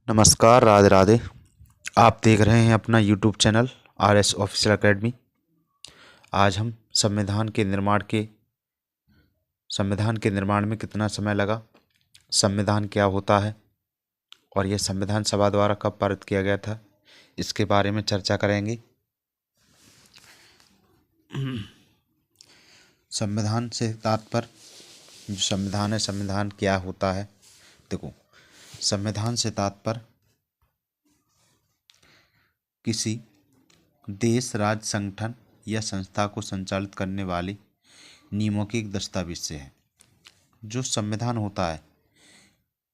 नमस्कार, राधे राधे। आप देख रहे हैं अपना YouTube channel RS official academy. आज हम संविधान के निर्माण में कितना समय लगा, संविधान क्या होता है और यह संविधान सभा द्वारा कब पारित किया गया था, इसके बारे में चर्चा करेंगे। संविधान से तात्पर्य, जो संविधान है, संविधान क्या होता है। देखो, संविधान से तात्पर्य किसी देश, राज्य, संगठन या संस्था को संचालित करने वाले नियमों के एक दस्तावेज से है। जो संविधान होता है,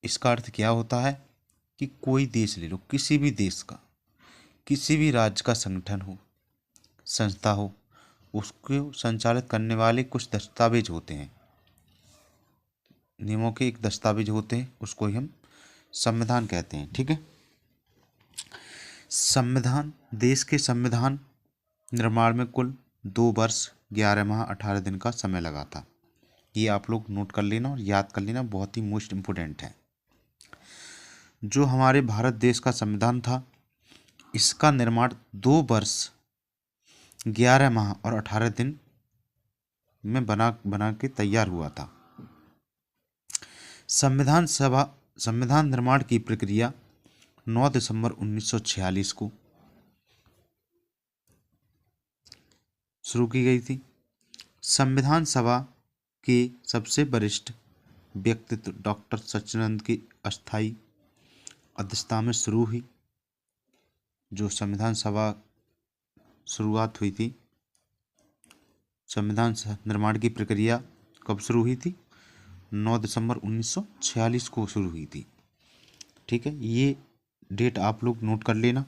इसका अर्थ क्या होता है कि कोई देश ले लो, किसी भी देश का, किसी भी राज्य का संगठन हो, संस्था हो, उसको संचालित करने वाले कुछ दस्तावेज होते हैं, नियमों के एक दस्तावेज होते हैं, उसको ही हम संविधान कहते हैं। ठीक है। देश के संविधान निर्माण में कुल 2 वर्ष 11 माह 18 दिन का समय लगा था। ये आप लोग नोट कर लेना और याद कर लेना, बहुत ही मोस्ट इम्पोर्टेंट है। जो हमारे भारत देश का संविधान था, इसका निर्माण 2 वर्ष 11 माह और 18 दिन में बना के तैयार हुआ था। संविधान निर्माण की प्रक्रिया 9 दिसंबर 1946 को शुरू की गई थी। संविधान सभा के सबसे वरिष्ठ व्यक्तित्व डॉक्टर सच्चिदानंद की अस्थायी अध्यक्षता में शुरू हुई। जो संविधान सभा शुरुआत हुई थी, संविधान निर्माण की प्रक्रिया कब शुरू हुई थी? 9 दिसंबर 1946 को शुरू हुई थी। ठीक है, ये डेट आप लोग नोट कर लेना।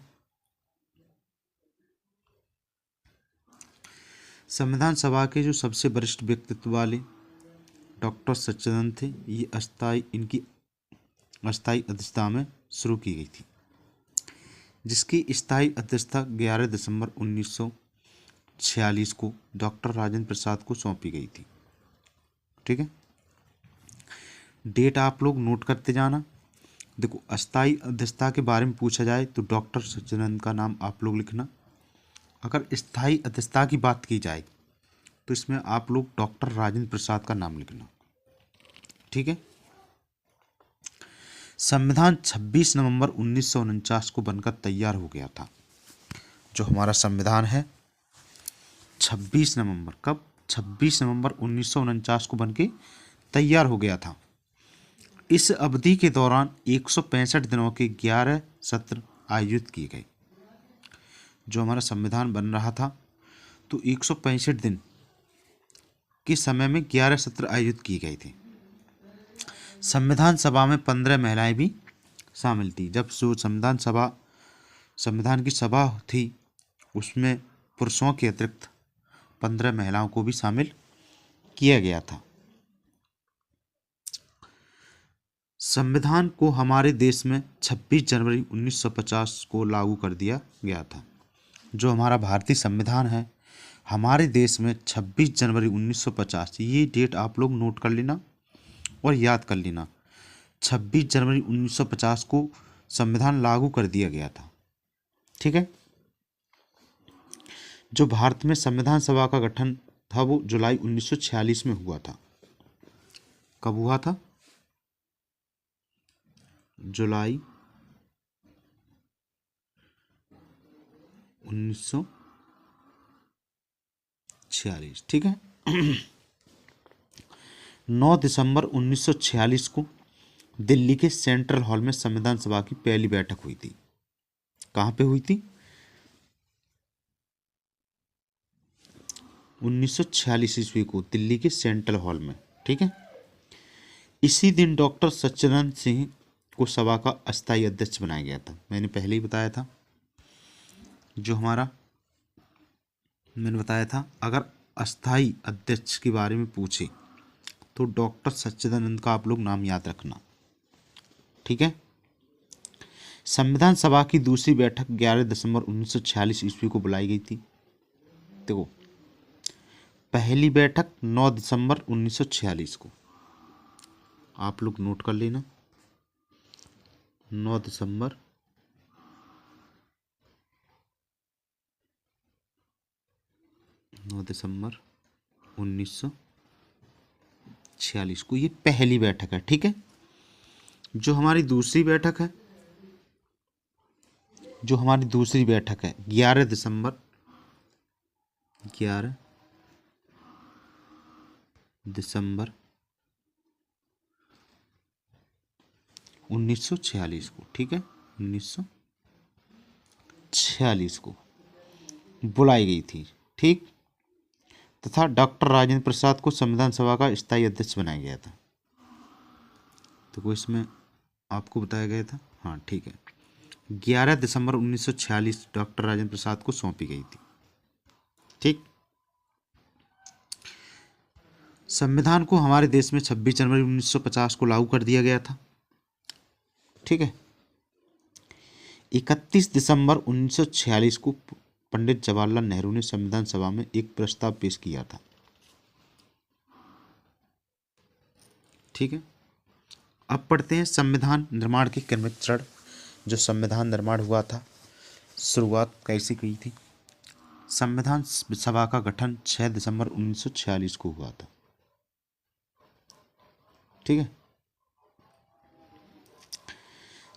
संविधान सभा के जो सबसे वरिष्ठ व्यक्तित्व वाले डॉक्टर सच्चिदानंद थे, ये इनकी अस्थायी अध्यक्षता में शुरू की गई थी, जिसकी स्थायी अध्यक्षता 11 दिसंबर 1946 को डॉक्टर राजेंद्र प्रसाद को सौंपी गई थी। ठीक है, डेट आप लोग नोट करते जाना। देखो, अस्थायी अध्यक्षता के बारे में पूछा जाए तो डॉक्टर सच्चिदानंद का नाम आप लोग लिखना। अगर स्थायी अध्यक्षता की बात की जाए तो इसमें आप लोग डॉक्टर राजेंद्र प्रसाद का नाम लिखना। ठीक है। संविधान 26 नवंबर 1949 को बनकर तैयार हो गया था। जो हमारा संविधान है, 26 नवंबर, कब? 26 नवंबर 1949 को बनके तैयार हो गया था। इस अवधि के दौरान 165 दिनों के 11 सत्र आयोजित किए गए। जो हमारा संविधान बन रहा था, तो 165 दिन के समय में 11 सत्र आयोजित किए गए थे। संविधान सभा में 15 महिलाएं भी शामिल थी। जब जो संविधान की सभा थी, उसमें पुरुषों के अतिरिक्त 15 महिलाओं को भी शामिल किया गया था। संविधान को हमारे देश में 26 जनवरी 1950 को लागू कर दिया गया था। जो हमारा भारतीय संविधान है, हमारे देश में 26 जनवरी 1950, ये डेट आप लोग नोट कर लेना और याद कर लेना। 26 जनवरी 1950 को संविधान लागू कर दिया गया था। ठीक है। जो भारत में संविधान सभा का गठन था, वो जुलाई 1946 में हुआ था। कब हुआ था? जुलाई 1946। ठीक है। 9 दिसंबर 1946 को दिल्ली के सेंट्रल हॉल में संविधान सभा की पहली बैठक हुई थी। कहाँ पे हुई थी? 1946 ईस्वी को दिल्ली के सेंट्रल हॉल में। ठीक है। इसी दिन डॉक्टर सच्चिदानंद सिंह को सभा का अस्थायी अध्यक्ष बनाया गया था। मैंने पहले ही बताया था, अगर अस्थायी अध्यक्ष के बारे में पूछे तो डॉक्टर सच्चिदानंद का आप लोग नाम याद रखना। ठीक है। संविधान सभा की दूसरी बैठक 11 दिसंबर 1946 ईस्वी को बुलाई गई थी। देखो, पहली बैठक 9 दिसंबर 1946 को, आप लोग नोट कर लेना। 9 दिसंबर 1946 को ये पहली बैठक है। ठीक है, जो हमारी दूसरी बैठक है 11 दिसंबर 1946 को, ठीक है, 1946 को बुलाई गई थी। ठीक, तथा डॉक्टर राजेंद्र प्रसाद को संविधान सभा का स्थायी अध्यक्ष बनाया गया था। तो कोई इसमें आपको बताया गया था। हाँ ठीक है, 11 दिसंबर 1946 डॉक्टर राजेंद्र प्रसाद को सौंपी गई थी। ठीक, संविधान को हमारे देश में 26 जनवरी 1950 को लागू कर दिया गया था। ठीक है, 31 दिसंबर 1946 को पंडित जवाहरलाल नेहरू ने संविधान सभा में एक प्रस्ताव पेश किया था। ठीक है, अब पढ़ते हैं संविधान निर्माण के क्रमिक चरण। जो संविधान निर्माण हुआ था, शुरुआत कैसे की थी। संविधान सभा का गठन 6 दिसंबर 1946 को हुआ था। ठीक है,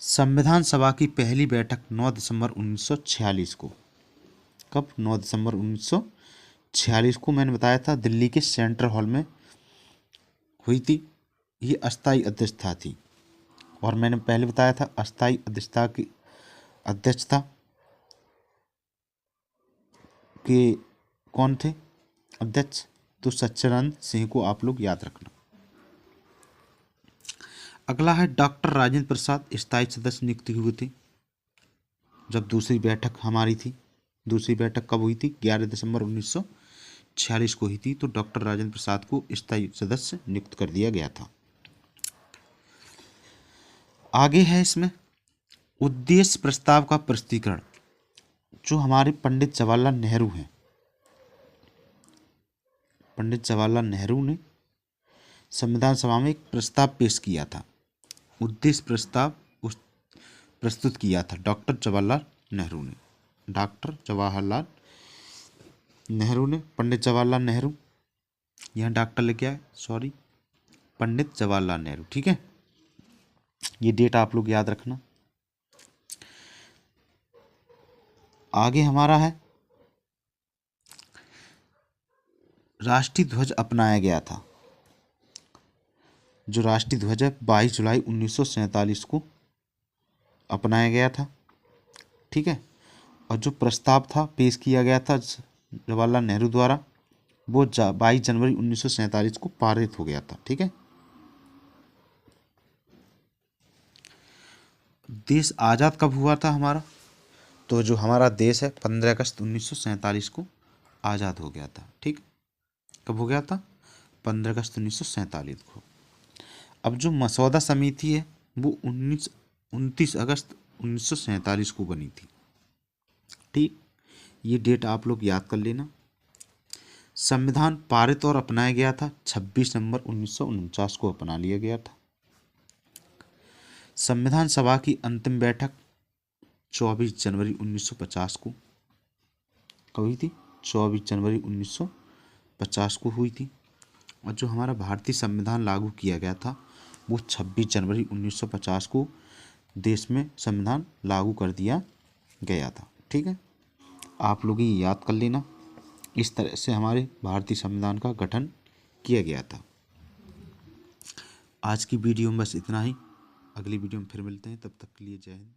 संविधान सभा की पहली बैठक 9 दिसंबर 1946 को, कब, 9 दिसंबर 1946 को मैंने बताया था दिल्ली के सेंट्रल हॉल में हुई थी। ये अस्थायी अध्यक्षता थी, और मैंने पहले बताया था अस्थायी अध्यक्षता की अध्यक्षता के कौन थे अध्यक्ष, तो सच्चिदानंद सिंह को आप लोग याद रखना। अगला है डॉक्टर राजेंद्र प्रसाद स्थायी सदस्य नियुक्त हुए थे जब दूसरी बैठक हमारी थी। दूसरी बैठक कब हुई थी, 11 दिसंबर 1946 को हुई थी। तो डॉक्टर राजेंद्र प्रसाद को स्थायी सदस्य नियुक्त कर दिया गया था। आगे है इसमें उद्देश्य प्रस्ताव का प्रस्तुतिकरण। जो हमारे पंडित जवाहरलाल नेहरू हैं, पंडित जवाहरलाल नेहरू ने संविधान सभा में एक प्रस्ताव पेश किया था। उद्देश्य प्रस्ताव प्रस्तुत किया था डॉक्टर जवाहरलाल नेहरू ने। पंडित जवाहरलाल नेहरू, यहाँ डॉक्टर लेके आए, सॉरी, पंडित जवाहरलाल नेहरू। ठीक है, ये डेट आप लोग याद रखना। आगे हमारा है राष्ट्रीय ध्वज अपनाया गया था। जो राष्ट्रीय ध्वज है 22 जुलाई 1947 को अपनाया गया था। ठीक है, और जो प्रस्ताव था पेश किया गया था जवाहरलाल नेहरू द्वारा, वो 22 जनवरी 1947 को पारित हो गया था। ठीक है, देश आज़ाद कब हुआ था हमारा, तो जो हमारा देश है 15 अगस्त 1947 को आज़ाद हो गया था। ठीक, कब हो गया था, 15 अगस्त 1947 को। अब जो मसौदा समिति है वो 29 अगस्त 1947 को बनी थी। ठीक, ये डेट आप लोग याद कर लेना। संविधान पारित और अपनाया गया था 26 नवंबर 1949 को अपना लिया गया था। संविधान सभा की अंतिम बैठक 24 जनवरी 1950 को कब हुई थी, 24 जनवरी 1950 को हुई थी। और जो हमारा भारतीय संविधान लागू किया गया था वो 26 जनवरी 1950 को देश में संविधान लागू कर दिया गया था। ठीक है, आप लोग ये याद कर लेना। इस तरह से हमारे भारतीय संविधान का गठन किया गया था। आज की वीडियो में बस इतना ही। अगली वीडियो में फिर मिलते हैं, तब तक के लिए जय हिंद।